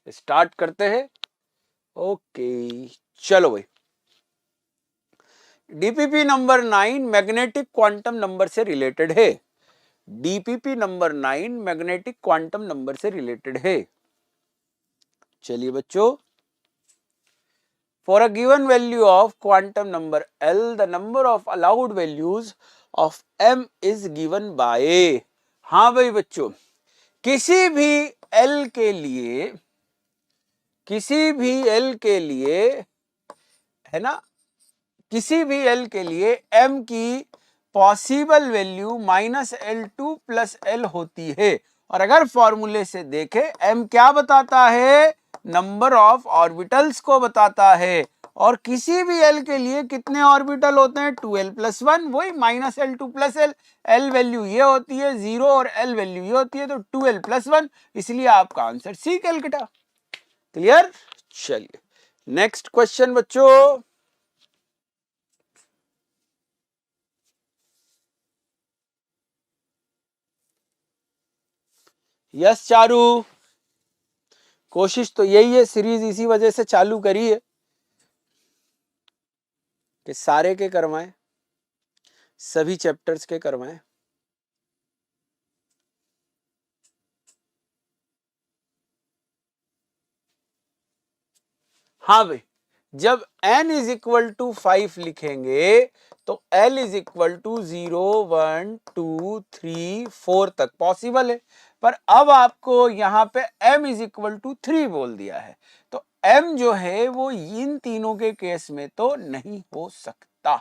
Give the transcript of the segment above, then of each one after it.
Start करते हैं। Okay चलो भाई, DPP number 9 magnetic quantum number से रिलेटेड है। DPP number 9 magnetic quantum number से रिलेटेड है। चलिए बच्चों, for a given value of quantum number L, the number of allowed values of M is given by. हाँ भाई बच्चों, किसी भी L के लिए, किसी भी L के लिए, है ना, किसी भी L के लिए M की possible value -L2 plus L होती है। और अगर फॉर्मूले से देखें, M क्या बताता है? नंबर ऑफ ऑर्बिटल्स को बताता है। और किसी भी L के लिए कितने ऑर्बिटल होते हैं? 2L प्लस 1, वही -L2 plus L। L value ये होती है 0 और L वैल्यू ये होती है, तो 2L प्लस 1, इसलिए आपका आंसर सी कैलकाटा। क्लियर? चलिए नेक्स्ट क्वेश्चन बच्चों। यस चारू, कोशिश तो यही है, सीरीज इसी वजह से चालू करी है कि सारे के करवाएं, सभी चैप्टर्स के करवाएं। हाँ भाई, जब n इज इक्वल टू 5 लिखेंगे तो L इज इक्वल टू 0 1 2 3 4 तक पॉसिबल है। पर अब आपको यहाँ पे m इज इक्वल टू 3 बोल दिया है, तो m जो है वो इन तीनों के केस में तो नहीं हो सकता,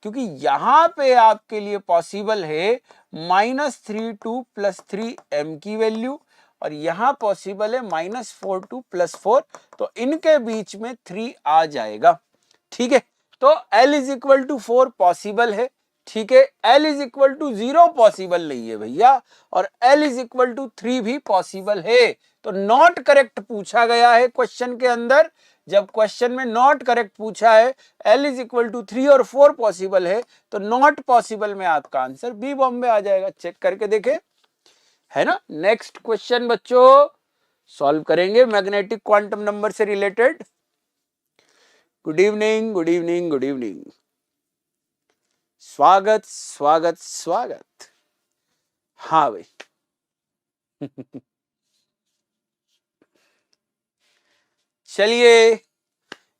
क्योंकि यहाँ पे आपके लिए पॉसिबल है -3 2 प्लस 3 m की वैल्यू, और यहां पॉसिबल है -4 2 प्लस 4, तो इनके बीच में 3 आ जाएगा। ठीक है, तो L is equal to 4 possible है। ठीक है, L is equal to 0 possible नहीं है भैया, और L इज इक्वल टू 3 भी पॉसिबल है। तो नॉट करेक्ट पूछा गया है क्वेश्चन के अंदर। जब क्वेश्चन में नॉट करेक्ट पूछा है, L इज इक्वल टू 3 और 4 पॉसिबल है, तो नॉट पॉसिबल में आपका आंसर बी बॉम्बे आ जाएगा। चेक करके देखे, है ना। नेक्स्ट क्वेश्चन बच्चों सॉल्व करेंगे मैग्नेटिक क्वांटम नंबर से related. Good evening, good evening, good evening, स्वागत स्वागत स्वागत। हाँ भाई चलिए,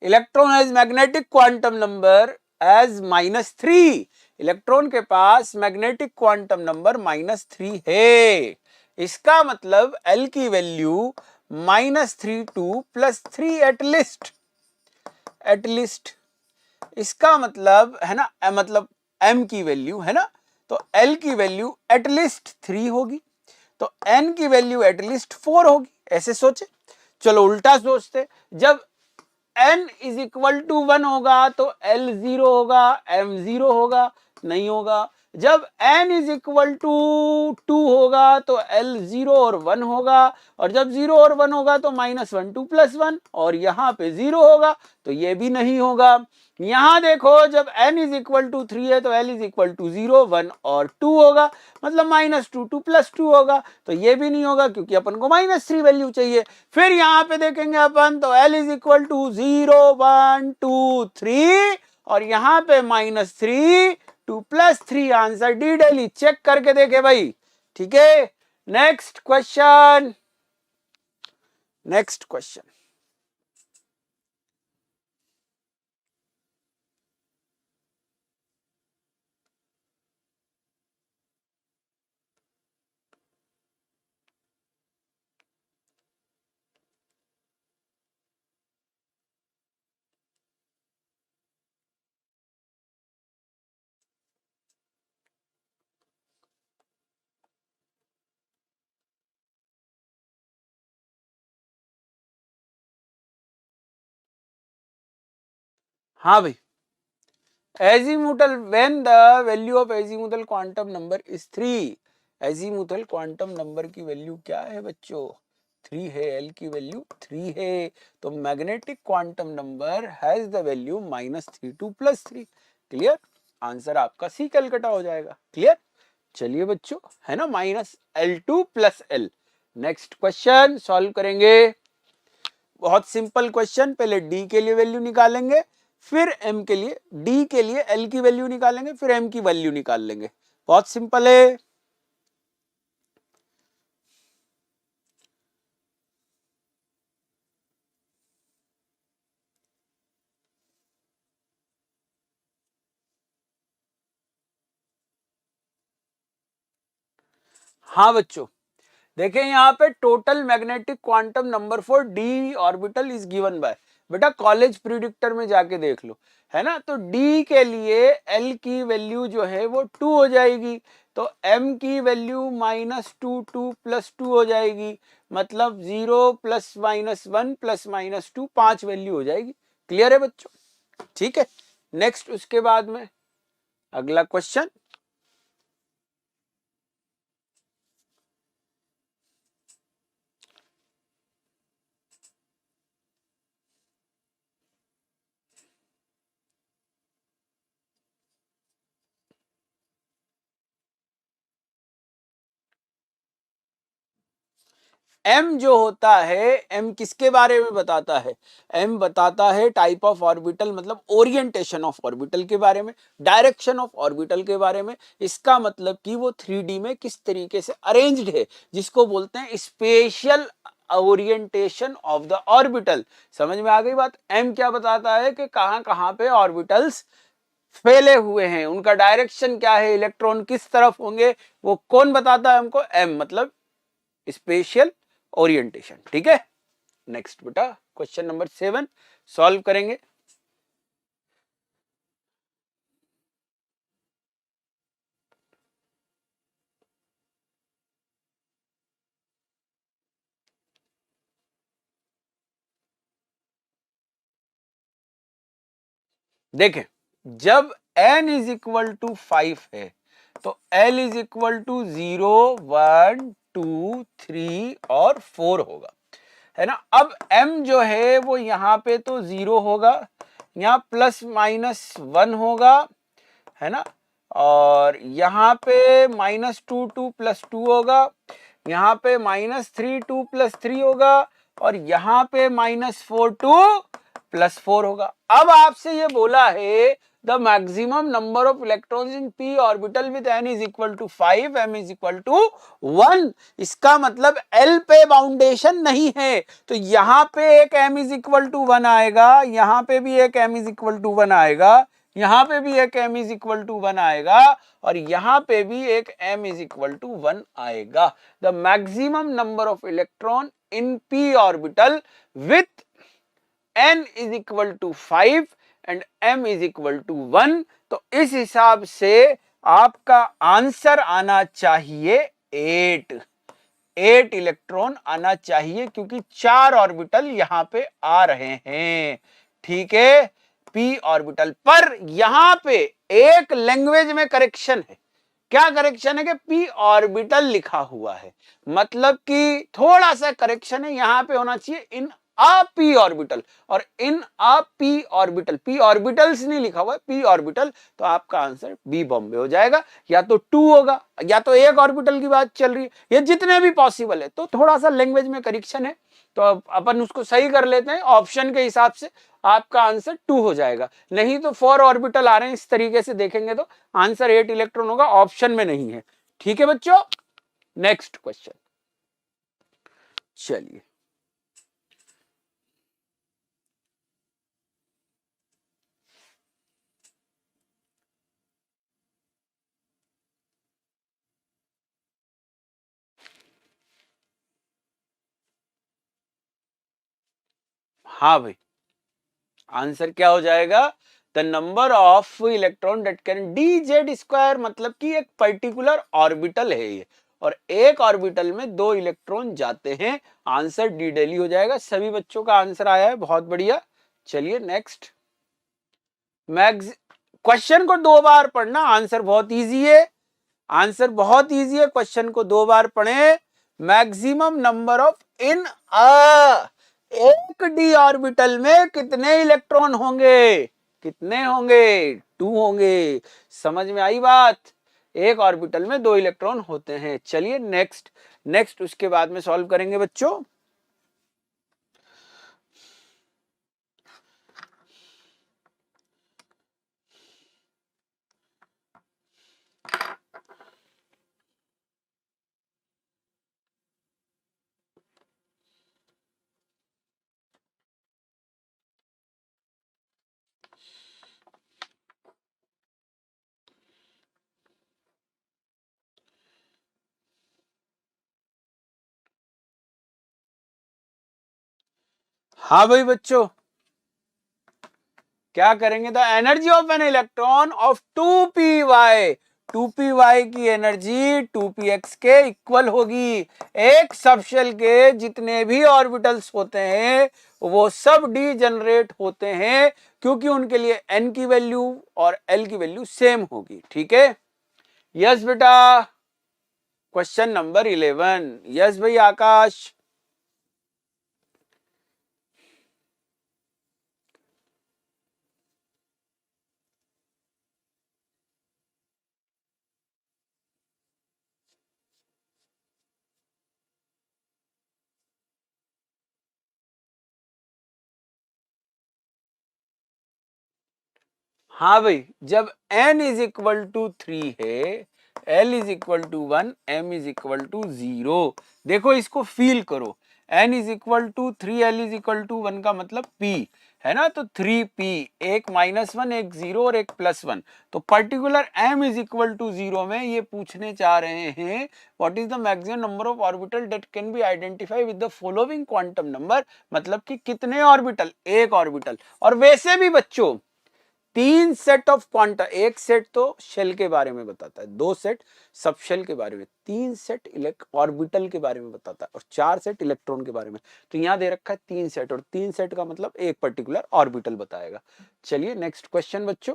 electron has magnetic quantum number as -3। Electron के पास मैग्नेटिक क्वांटम नंबर -3 है। इसका मतलब L की वैल्यू -3 2 प्लस 3 एटलीस्ट, एटलीस्ट। इसका मतलब है ना, मतलब m की वैल्यू है ना, तो L की वैल्यू एटलीस्ट 3 होगी, तो n की वैल्यू एटलीस्ट 4 होगी। ऐसे सोचे। चलो उल्टा सोचते, जब n इज इक्वल टू 1 होगा तो L 0 होगा, m 0 होगा? नहीं होगा। जब n इज इक्वल टू 2 होगा तो L 0 और 1 होगा, और जब 0 और 1 होगा तो -1 2 प्लस 1, और यहाँ पे 0 होगा, तो ये भी नहीं होगा। यहाँ देखो, जब n इज इक्वल टू 3 है तो L इज इक्वल टू 0 1 और 2 होगा, मतलब -2 2 प्लस 2 होगा, तो ये भी नहीं होगा क्योंकि अपन को -3 वैल्यू चाहिए। फिर यहाँ पे देखेंगे अपन, तो L इज इक्वल टू 0 1 2 3, और यहाँ पे -3 2 प्लस 3, आंसर डी डेली। चेक करके देखे भाई। ठीक है, नेक्स्ट क्वेश्चन, नेक्स्ट क्वेश्चन। हाँ भाई, azimuthal, when the value of azimuthal quantum number is 3, azimuthal quantum number की वैल्यू क्या है बच्चों? 3 है। L की वैल्यू 3 है, तो magnetic quantum number has the value -3 2 plus 3। Clear? Answer आपका सी कैलकाटा हो जाएगा। क्लियर? चलिए बच्चों, है ना, -L2 plus L। Next question solve करेंगे। बहुत सिंपल क्वेश्चन, पहले डी के लिए वैल्यू निकालेंगे, फिर एम के लिए, डी के लिए एल की वैल्यू निकालेंगे, फिर एम की वैल्यू निकाल लेंगे। बहुत सिंपल है। हाँ बच्चों, देखें यहाँ पे total magnetic quantum number for D orbital is given by, बेटा कॉलेज प्रिडिक्टर में जाके देख लो, है ना। तो डी के लिए एल की वैल्यू जो है वो 2 हो जाएगी, तो एम की वैल्यू -2 2 + 2 हो जाएगी, मतलब 0 + -1 + -2 5 वैल्यू हो जाएगी। क्लियर है बच्चों? ठीक है, नेक्स्ट उसके बाद में अगला क्वेश्चन। एम जो होता है, एम किसके बारे में बताता है? एम बताता है टाइप ऑफ ऑर्बिटल, मतलब ओरिएंटेशन ऑफ ऑर्बिटल के बारे में, डायरेक्शन ऑफ ऑर्बिटल के बारे में। इसका मतलब कि वो 3D में किस तरीके से अरेंज्ड है, जिसको बोलते हैं special orientation of the orbital. समझ में आ गई बात? एम क्या बताता है कि कहां कहां पे ऑर्बिटल्स फैले हुए हैं, उनका डायरेक्शन क्या है, इलेक्ट्रॉन किस तरफ होंगे, वो कौन बताता है हमको? एम, मतलब स्पेशल ओरिएंटेशन। ठीक है, नेक्स्ट बेटा क्वेश्चन नंबर 7 सॉल्व करेंगे। देखें, जब n इज इक्वल टू 5 है तो l इज इक्वल टू 0 1 2 3 और 4 होगा, है ना। अब m जो है वो यहाँ पे तो 0 होगा, यहाँ ±1 होगा, है ना, और यहाँ पे -2 2 + 2 होगा, यहाँ पे -3 2 + 3 होगा, और यहाँ पे -4 2 + 4 होगा। अब आपसे ये बोला है the maximum number of electrons in p orbital with n is equal to 5 m is equal to 1। इसका मतलब l पे बाउंडेशन नहीं है, तो यहाँ पे एक m इज इक्वल टू 1 आएगा, यहाँ पे भी एक m इज इक्वल टू 1 आएगा, यहाँ पे भी एक m इज इक्वल टू 1 आएगा, और यहाँ पे भी एक m इज इक्वल टू 1 आएगा। The maximum number of electron in p orbital with n is equal to 5 and m is equal to 1। तो इस हिसाब से आपका आंसर आना चाहिए 8 इलेक्ट्रॉन आना चाहिए, क्योंकि 4 ऑर्बिटल यहां पे आ रहे हैं। ठीक है, p ऑर्बिटल पर यहां पे एक लैंग्वेज में करेक्शन है। क्या करेक्शन है? कि p ऑर्बिटल लिखा हुआ है, मतलब कि थोड़ा सा करेक्शन है, यहां पे होना चाहिए इन आ p ऑर्बिटल, और इन आ p ऑर्बिटल, p ऑर्बिटल्स नहीं लिखा हुआ है, p ऑर्बिटल। तो आपका आंसर बी बॉम्बे हो जाएगा, या तो 2 होगा, या तो एक ऑर्बिटल की बात चल रही है, ये जितने भी पॉसिबल है। तो थोड़ा सा लैंग्वेज में करेक्शन है, तो अपन उसको सही कर लेते हैं, ऑप्शन के हिसाब से आपका आंसर 2 हो जाएगा। नहीं तो 4 ऑर्बिटल आ रहे हैं, इस तरीके से देखेंगे तो आंसर 8 इलेक्ट्रॉन होगा, ऑप्शन में नहीं है। ठीक है बच्चों, नेक्स्ट क्वेश्चन। चलिए, हाँ भाई, आंसर क्या हो जाएगा? The number of electron date can dz², मतलब कि एक पर्टिकुलर ऑर्बिटल है ये, और एक ऑर्बिटल में 2 इलेक्ट्रॉन जाते हैं। आंसर डी डेली हो जाएगा। सभी बच्चों का आंसर आया है, बहुत बढ़िया। चलिए नेक्स्ट। मैक्स क्वेश्चन को 2 बार पढ़ना, आंसर बहुत इजी है, आंसर बहुत इजी है, क्वेश्चन को 2 बार पढ़े। मैक्सिमम नंबर ऑफ इन एक डी ऑर्बिटल में कितने इलेक्ट्रॉन होंगे? कितने होंगे? 2 होंगे। समझ में आई बात? एक ऑर्बिटल में 2 इलेक्ट्रॉन होते हैं। चलिए नेक्स्ट, नेक्स्ट उसके बाद में सॉल्व करेंगे बच्चों। हाँ भाई बच्चों, क्या करेंगे? The energy of an electron of 2p y, 2p y की एनर्जी 2px के इक्वल होगी। एक सबशेल के जितने भी ऑर्बिटल्स होते हैं वो सब डीजेनरेट होते हैं, क्योंकि उनके लिए n की वैल्यू और l की वैल्यू सेम होगी। ठीक है, यस बेटा। क्वेश्चन नंबर 11, यस भाई आकाश। हाँ भाई, जब n इज इक्वल टू 3 है, l is equal to 1, m is equal to 0। देखो इसको फील करो, n is equal to 3, l is equal to 1 का मतलब p है ना, तो 3p, एक -1, एक 0 और एक +1। तो particular m is equal to 0 में ये पूछने चाह रहे हैं what is the maximum number of orbital that can be identify with the following quantum number, मतलब कि कितने ऑर्बिटल, एक ऑर्बिटल। और वैसे भी बच्चों 3 सेट ऑफ क्वांटा, एक सेट तो शेल के बारे में बताता है, 2 सेट सब शेल के बारे में, 3 सेट ऑर्बिटल के बारे में बताता है और 4 सेट इलेक्ट्रॉन के बारे में। तो यहां दे रखा है 3 सेट, और 3 सेट का मतलब एक पर्टिकुलर ऑर्बिटल बताएगा। चलिए नेक्स्ट क्वेश्चन बच्चों,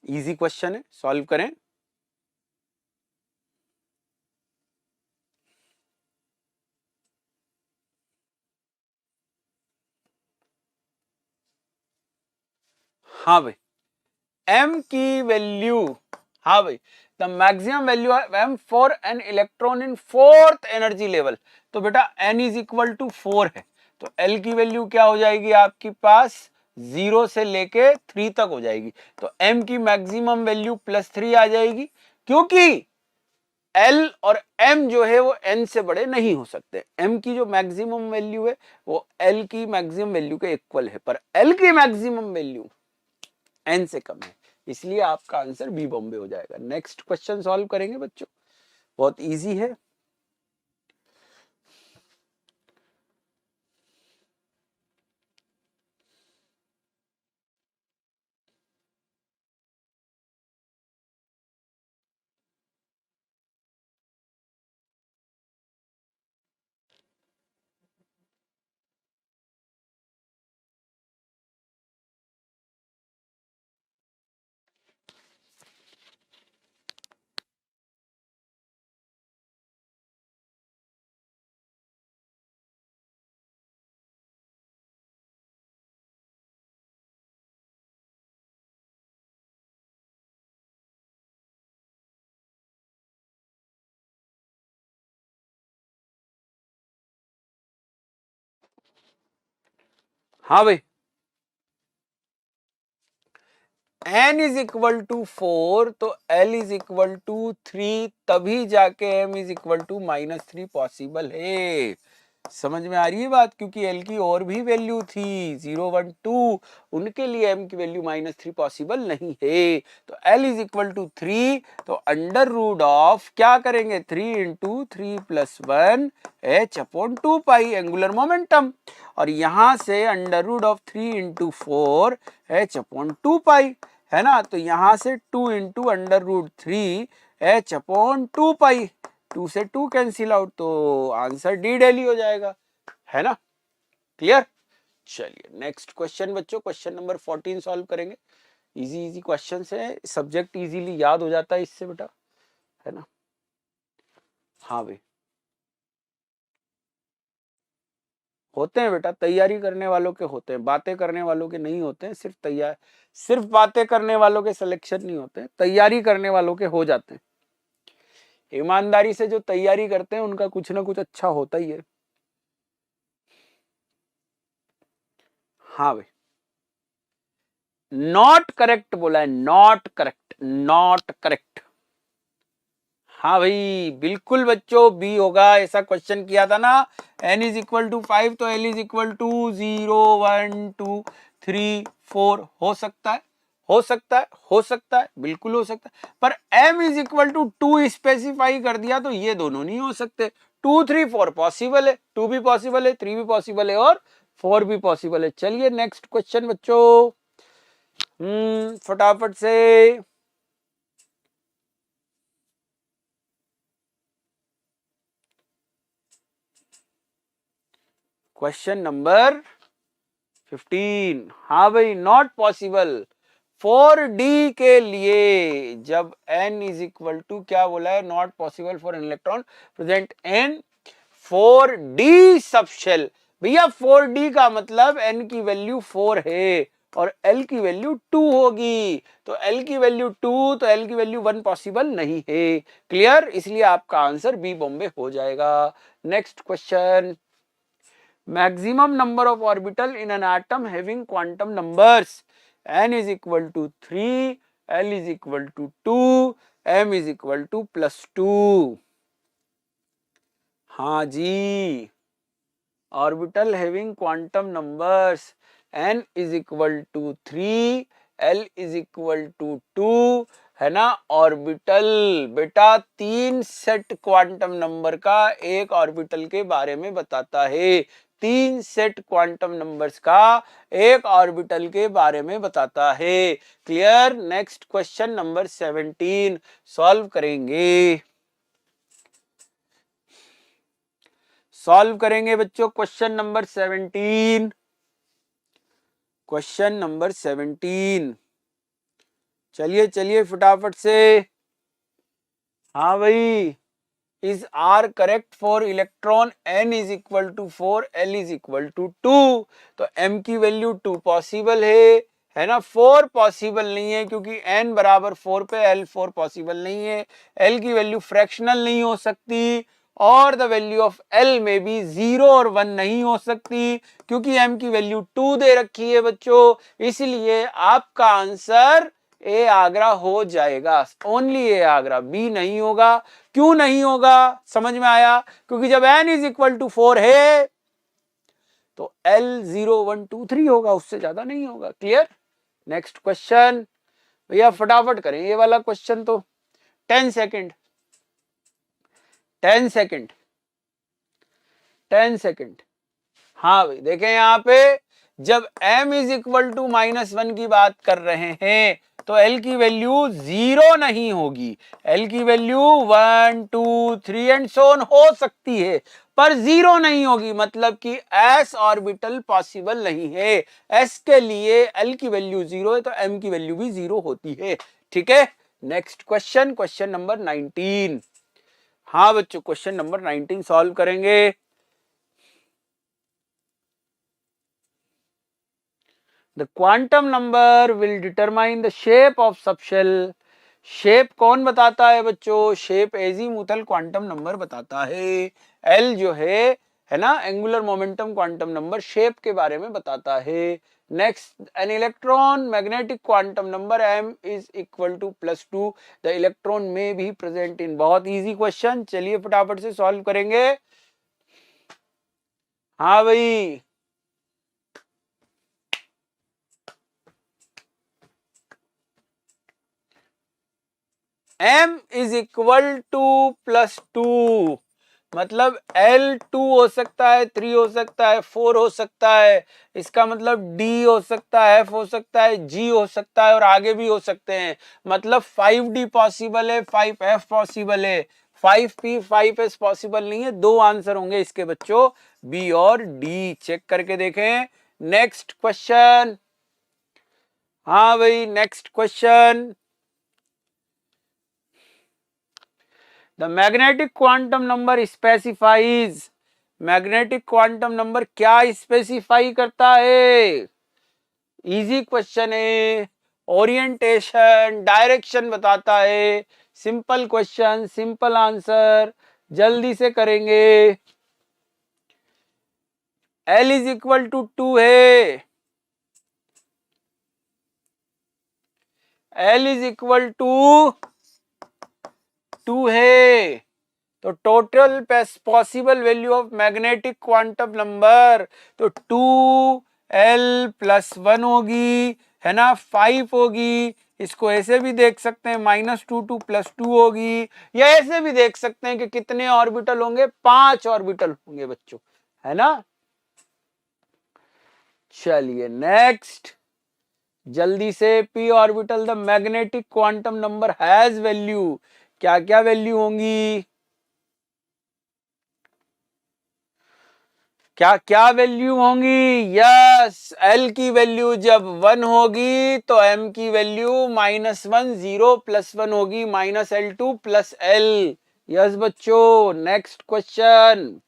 इजी क्वेश्चन है, सॉल्व करें। हाँ भाई, m की वैल्यू, हाँ भाई, the maximum value of m for an electron in 4th energy level. तो बेटा n इज इक्वल टू 4 है, तो l की वैल्यू क्या हो जाएगी आपके पास, 0 से लेके 3 तक हो जाएगी। तो m की मैक्सिमम वैल्यू +3 आ जाएगी, क्योंकि l और m जो है वो n से बड़े नहीं हो सकते। m की जो मैक्सिमम वैल्यू है वो l की मैक्सिमम वैल्यू के इक्वल है, पर l की मैक्सिमम वैल्यू n से कम है, इसलिए आपका आंसर बी बॉम्बे हो जाएगा। नेक्स्ट क्वेश्चन सॉल्व करेंगे बच्चों, बहुत इजी है। हाँ भाई, n इज इक्वल टू 4 तो l इज इक्वल टू 3, तभी जाके m is equal to -3 possible है। समझ में आ रही है बात, क्योंकि l की और भी वैल्यू थी 0, 1, 2, उनके लिए m की वैल्यू -3 पॉसिबल नहीं है। तो l इज इक्वल टू 3, तो अंडर रूट ऑफ क्या करेंगे, 3 इंटू 3 + 1 h/2 एंगुलर मोमेंटम, और यहां से under root of 3 into 4 h/2 है ना। तो यहां से 2 इंटू अंडर रूट 3 h/2, 2 से 2 कैंसिल आउट, तो आंसर डी डेली हो जाएगा, है ना। क्लियर। चलिए नेक्स्ट क्वेश्चन बच्चों, क्वेश्चन नंबर 14 सॉल्व करेंगे। इजी इजी क्वेश्चन है, सब्जेक्ट इजीली याद हो जाता है इससे बेटा, है ना। हाँ भाई, होते हैं बेटा, तैयारी करने वालों के होते हैं, बातें करने वालों के नहीं होते हैं। सिर्फ बातें करने वालों के सिलेक्शन नहीं होते, तैयारी करने वालों के हो जाते हैं। ईमानदारी से जो तैयारी करते हैं उनका कुछ ना कुछ अच्छा होता ही है। हाँ भाई, नॉट करेक्ट बोला है, नॉट करेक्ट, नॉट करेक्ट। हाँ भाई बिल्कुल बच्चों, बी होगा, ऐसा क्वेश्चन किया था ना। n इज इक्वल टू 5 तो l इज इक्वल टू 0, 1, 2, 3, 4 हो सकता है, हो सकता है, हो सकता है, बिल्कुल हो सकता है, पर m is equal to 2 specify कर दिया तो ये दोनों नहीं हो सकते। 2 3 4 पॉसिबल है, 2 भी पॉसिबल है, 3 भी पॉसिबल है और 4 भी पॉसिबल है। चलिए नेक्स्ट क्वेश्चन बच्चों, फटाफट से। Question number 15। हाँ भाई, नॉट पॉसिबल 4d के लिए जब n इज इक्वल टू क्या बोला है, not possible for an electron present in 4d subshell. भैया 4d का मतलब n की वैल्यू 4 है और l की वैल्यू 2 होगी, तो l की वैल्यू 2 तो l की वैल्यू 1 पॉसिबल नहीं है। क्लियर, इसलिए आपका आंसर बी बॉम्बे हो जाएगा। Next question, maximum number of orbital in an atom having quantum numbers n is equal to 3, l is equal to 2, m is equal to +2। हाँ जी, orbital having quantum numbers n is equal to 3, l is equal to 2 है ना। Orbital बेटा 3 set quantum number का एक orbital के बारे में बताता है, 3 सेट क्वांटम नंबर्स का एक ऑर्बिटल के बारे में बताता है। Clear. Next question number 17 solve करेंगे, सॉल्व करेंगे बच्चों क्वेश्चन नंबर 17। क्वेश्चन नंबर 17, चलिए चलिए फटाफट से। हाँ भाई, is are correct for electron n is equal to 4, l is equal to 2, तो m की वैल्यू 2 पॉसिबल है ना। 4 पॉसिबल नहीं है क्योंकि n बराबर 4 पे l 4 पॉसिबल नहीं है, l की वैल्यू फ्रैक्शनल नहीं हो सकती और द वैल्यू ऑफ l में भी 0 और 1 नहीं हो सकती क्योंकि m की वैल्यू 2 दे रखी है बच्चों, इसलिए आपका आंसर ए आगरा हो जाएगा, ओनली ए आगरा, बी नहीं होगा। क्यों नहीं होगा, समझ में आया, क्योंकि जब n इज इक्वल टू 4 है तो l 0 1 2 3 होगा, उससे ज्यादा नहीं होगा। क्लियर। नेक्स्ट क्वेश्चन भैया फटाफट करें ये वाला क्वेश्चन, तो 10 सेकंड 10 सेकंड 10 सेकंड। हाँ भाई देखें यहाँ पे, जब m इज इक्वल टू -1 की बात कर रहे हैं तो l की वैल्यू 0 नहीं होगी, l की वैल्यू 1 2 3 एंड सो ऑन हो सकती है पर 0 नहीं होगी, मतलब कि s ऑर्बिटल पॉसिबल नहीं है। s के लिए l की वैल्यू 0 है तो m की वैल्यू भी 0 होती है। ठीक है। Next question, question number 19। हाँ बच्चों, क्वेश्चन नंबर 19 सॉल्व करेंगे। The quantum number will determine the shape of subshell। Shape कौन बताता है बच्चों, शेप एजीमुथल क्वांटम नंबर बताता है। एल जो है ना, angular momentum quantum number shape के बारे में बताता है। Next, an electron magnetic quantum number m is equal to +2, the electron में भी प्रेजेंट इन। बहुत इजी क्वेश्चन, चलिए फटाफट से सॉल्व करेंगे। हाँ भाई, m इज इक्वल टू +2, मतलब L2 हो सकता है, 3 हो सकता है, 4 हो सकता है, इसका मतलब D हो सकता है, F हो सकता है, G हो सकता है और आगे भी हो सकते हैं। मतलब 5D पॉसिबल है, 5F पॉसिबल है, 5P 5S पॉसिबल नहीं है। दो आंसर होंगे इसके बच्चों, B और D। चेक करके देखें। Next question. हाँ भाई, next question. The magnetic quantum number specifies, magnetic quantum number क्या स्पेसिफाई करता है। इजी क्वेश्चन है, ओरिएंटेशन डायरेक्शन बताता है। सिंपल क्वेश्चन, सिंपल आंसर, जल्दी से करेंगे। L इज इक्वल टू 2 है, L इज इक्वल टू 2 है, तो total possible value of magnetic quantum number तो 2l + 1 होगी, है ना, 5 होगी, इसको ऐसे भी देख सकते हैं -2 2 +2 होगी, या ऐसे भी देख सकते हैं कि कितने ऑर्बिटल होंगे, 5 ऑर्बिटल होंगे बच्चों, है ना। चलिए नेक्स्ट, जल्दी से, p orbital the magnetic quantum number has value, क्या क्या वैल्यू होंगी, क्या क्या वैल्यू होंगी, यस, एल की वैल्यू जब 1 होगी तो एम की वैल्यू -1, 0 +1 होगी, -L2 + L, यस बच्चों। Next question,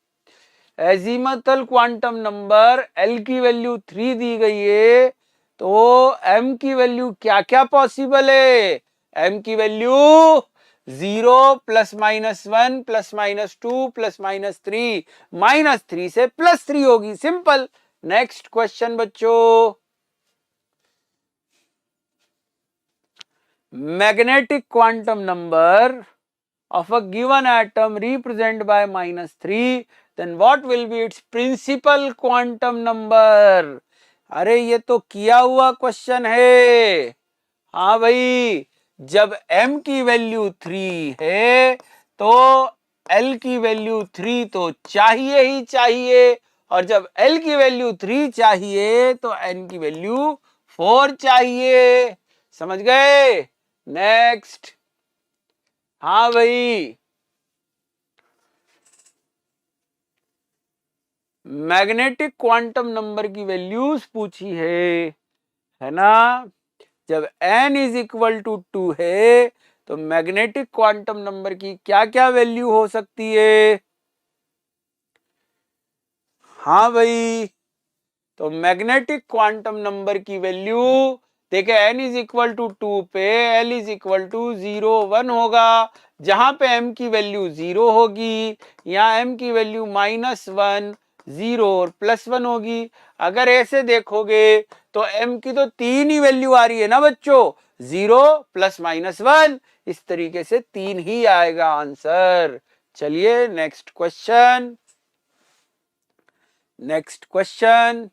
azimuthal quantum number L की वैल्यू 3 दी गई है, तो एम की वैल्यू क्या क्या पॉसिबल है, एम की वैल्यू 0 +-1 +-2 +-3, -3 से +3 होगी, सिंपल। नेक्स्ट क्वेश्चन बच्चों, magnetic quantum number of a given atom represented by -3, then what will be its principal quantum number? अरे ये तो किया हुआ क्वेश्चन है, हाँ भाई, जब m की वैल्यू 3 है तो l की वैल्यू 3 तो चाहिए ही चाहिए, और जब l की वैल्यू 3 चाहिए तो n की वैल्यू 4 चाहिए, समझ गए। नेक्स्ट, हाँ भाई, मैग्नेटिक क्वांटम नंबर की वैल्यूज पूछी है ना, जब n इज इक्वल टू 2 है तो मैग्नेटिक क्वांटम नंबर की क्या क्या वैल्यू हो सकती है, हाँ भाई, तो मैग्नेटिक क्वांटम नंबर की वैल्यू, देखिए n इज इक्वल टू 2 पे l इज इक्वल टू 0 1 होगा, जहां पे m की वैल्यू 0 होगी, यहाँ m की वैल्यू -1 0 और +1 होगी। अगर ऐसे देखोगे तो m की तो 3 ही वैल्यू आ रही है ना बच्चों, 0 +-1, इस तरीके से 3 ही आएगा आंसर। चलिए नेक्स्ट क्वेश्चन, नेक्स्ट क्वेश्चन,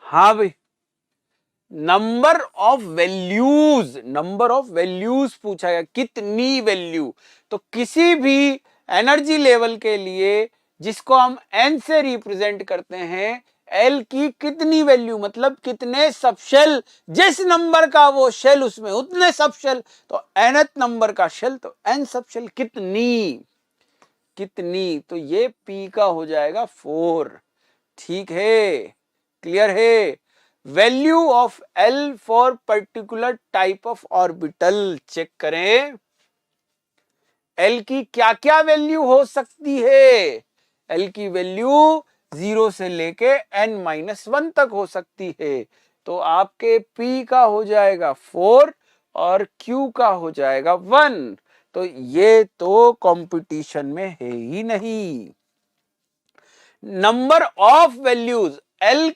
हाँ भाई, नंबर ऑफ वैल्यूज पूछा गया, कितनी वैल्यू, तो किसी भी एनर्जी लेवल के लिए जिसको हम एन से रिप्रेजेंट करते हैं, एल की कितनी वैल्यू मतलब कितने सब शेल, जिस नंबर का वो शेल उसमें उतने सब शेल, तो एनथ नंबर का शेल तो एन सब शेल, कितनी, कितनी, तो ये पी का हो जाएगा 4, ठीक है, क्लियर है। Value of L for particular type of orbital check करें, एल की क्या क्या वैल्यू हो सकती है, एल की वैल्यू 0 से लेके n-1 तक हो सकती है, तो आपके p का हो जाएगा 4 और q का हो जाएगा 1, तो ये तो कंपटीशन में है ही नहीं। नंबर ऑफ वैल्यूज, एल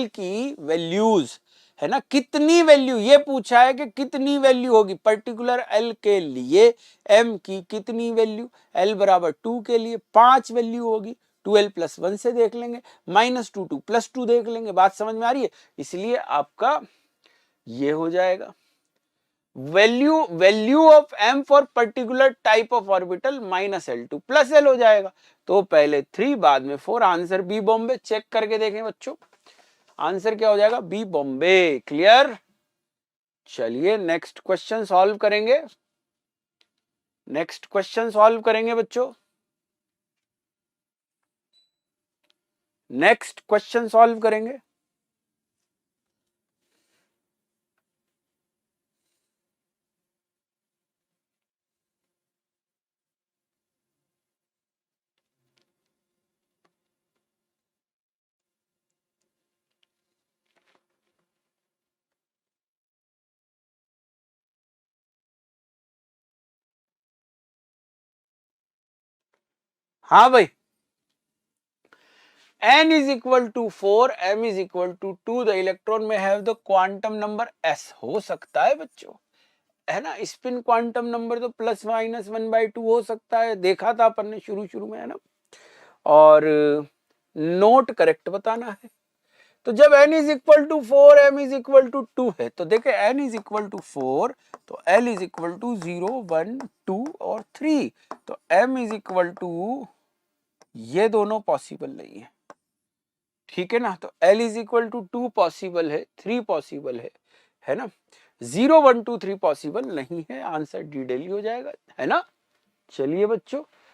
की वैल्यूज है ना, कितनी वैल्यू, ये पूछा है कि कितनी वैल्यू होगी पर्टिकुलर एल के लिए, एम की कितनी वैल्यू, एल बराबर 2 के लिए 5 वैल्यू होगी, 2l + 1 से देख लेंगे, -2 2 + 2 देख लेंगे, बात समझ में आ रही है, इसलिए आपका ये हो जाएगा value of m for particular type of orbital -L2 + L हो जाएगा, तो पहले 3 बाद में 4, आंसर बी बॉम्बे, चेक करके देखें बच्चों, आंसर क्या हो जाएगा, बी बॉम्बे, क्लियर। चलिए नेक्स्ट क्वेश्चन सॉल्व करेंगे, नेक्स्ट क्वेश्चन सॉल्व करेंगे बच्चों, नेक्स्ट क्वेश्चन सॉल्व करेंगे। हाँ भाई, n is equal to 4, m is equal to 2, the electron may have the quantum number s। हो सकता है बच्चों, है ना, स्पिन क्वांटम नंबर तो प्लस माइनस 1/2 हो सकता है, देखा था अपन ने शुरू में, है ना। और नोट करेक्ट बताना है। तो जब n is equal to 4, m is equal to 2 है, तो देखे n इज इक्वल टू 4, तो l इज इक्वल टू 0, 1, 2 और 3, तो m इज इक्वल टू, ये दोनों पॉसिबल नहीं है, ठीक है ना। तो l is equal to 2 possible है, 3 पॉसिबल है ना, 0, 1, 2, 3 पॉसिबल नहीं है, आंसर डी डेली हो जाएगा, है ना। चलिए बच्चों,